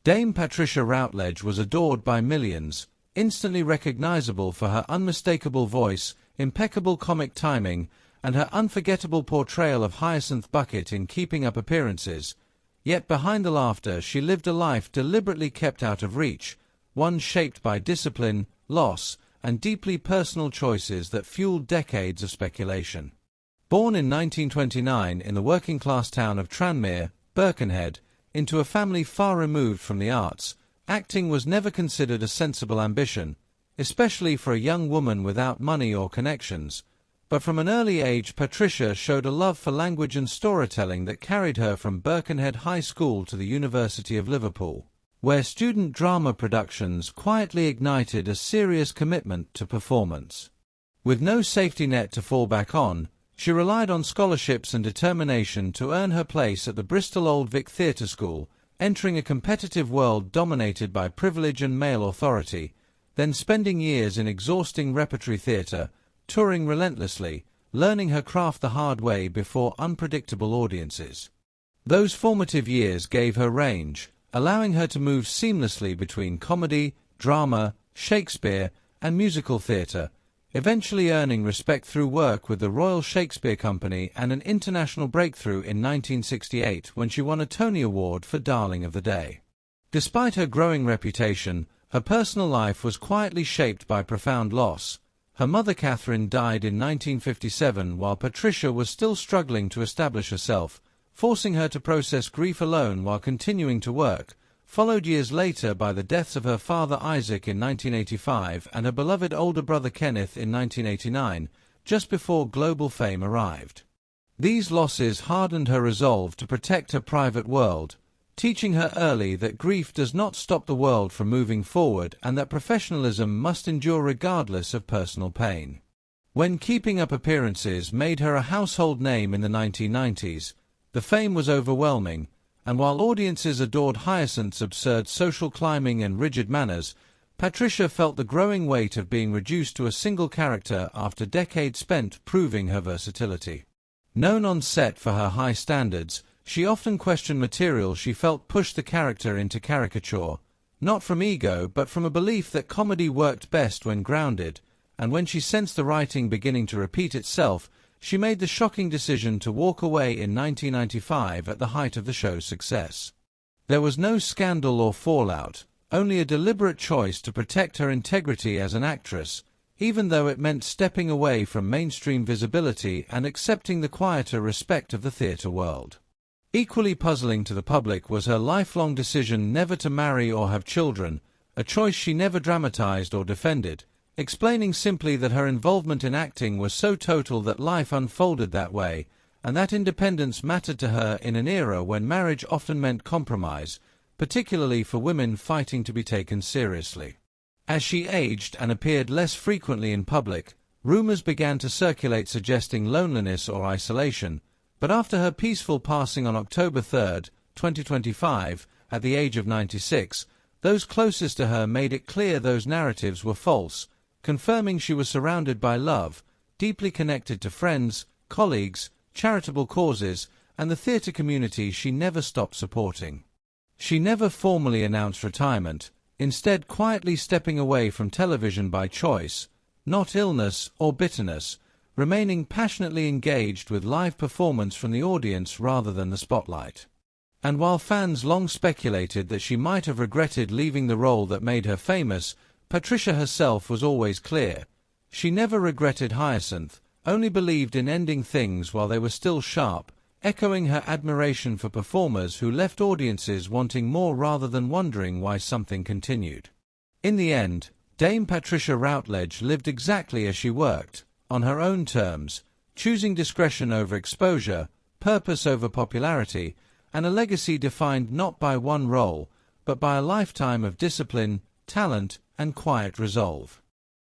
Dame Patricia Routledge was adored by millions, instantly recognizable for her unmistakable voice, impeccable comic timing, and her unforgettable portrayal of Hyacinth Bucket in Keeping Up Appearances. Yet behind the laughter she lived a life deliberately kept out of reach, one shaped by discipline, loss, and deeply personal choices that fueled decades of speculation. Born in 1929 in the working-class town of Tranmere, Birkenhead, into a family far removed from the arts, acting was never considered a sensible ambition, especially for a young woman without money or connections. But from an early age Patricia showed a love for language and storytelling that carried her from Birkenhead High School to the University of Liverpool, where student drama productions quietly ignited a serious commitment to performance. With no safety net to fall back on, she relied on scholarships and determination to earn her place at the Bristol Old Vic Theatre School, entering a competitive world dominated by privilege and male authority, then spending years in exhausting repertory theatre, touring relentlessly, learning her craft the hard way before unpredictable audiences. Those formative years gave her range, allowing her to move seamlessly between comedy, drama, Shakespeare, and musical theatre, eventually earning respect through work with the Royal Shakespeare Company and an international breakthrough in 1968 when she won a Tony Award for Darling of the Day. Despite her growing reputation, her personal life was quietly shaped by profound loss. Her mother Catherine died in 1957 while Patricia was still struggling to establish herself, forcing her to process grief alone while continuing to work, followed years later by the deaths of her father Isaac in 1985 and her beloved older brother Kenneth in 1989, just before global fame arrived. These losses hardened her resolve to protect her private world, teaching her early that grief does not stop the world from moving forward and that professionalism must endure regardless of personal pain. When Keeping Up Appearances made her a household name in the 1990s, the fame was overwhelming, and while audiences adored Hyacinth's absurd social climbing and rigid manners, Patricia felt the growing weight of being reduced to a single character after decades spent proving her versatility. Known on set for her high standards, she often questioned material she felt pushed the character into caricature, not from ego but from a belief that comedy worked best when grounded, and when she sensed the writing beginning to repeat itself, she made the shocking decision to walk away in 1995 at the height of the show's success. There was no scandal or fallout, only a deliberate choice to protect her integrity as an actress, even though it meant stepping away from mainstream visibility and accepting the quieter respect of the theatre world. Equally puzzling to the public was her lifelong decision never to marry or have children, a choice she never dramatized or defended, explaining simply that her involvement in acting was so total that life unfolded that way, and that independence mattered to her in an era when marriage often meant compromise, particularly for women fighting to be taken seriously. As she aged and appeared less frequently in public, rumors began to circulate suggesting loneliness or isolation, but after her peaceful passing on October 3, 2025, at the age of 96, those closest to her made it clear those narratives were false, confirming she was surrounded by love, deeply connected to friends, colleagues, charitable causes, and the theatre community she never stopped supporting. She never formally announced retirement, instead quietly stepping away from television by choice, not illness or bitterness, remaining passionately engaged with live performance from the audience rather than the spotlight. And while fans long speculated that she might have regretted leaving the role that made her famous, Patricia herself was always clear. She never regretted Hyacinth, only believed in ending things while they were still sharp, echoing her admiration for performers who left audiences wanting more rather than wondering why something continued. In the end, Dame Patricia Routledge lived exactly as she worked, on her own terms, choosing discretion over exposure, purpose over popularity, and a legacy defined not by one role, but by a lifetime of discipline, talent, and quiet resolve.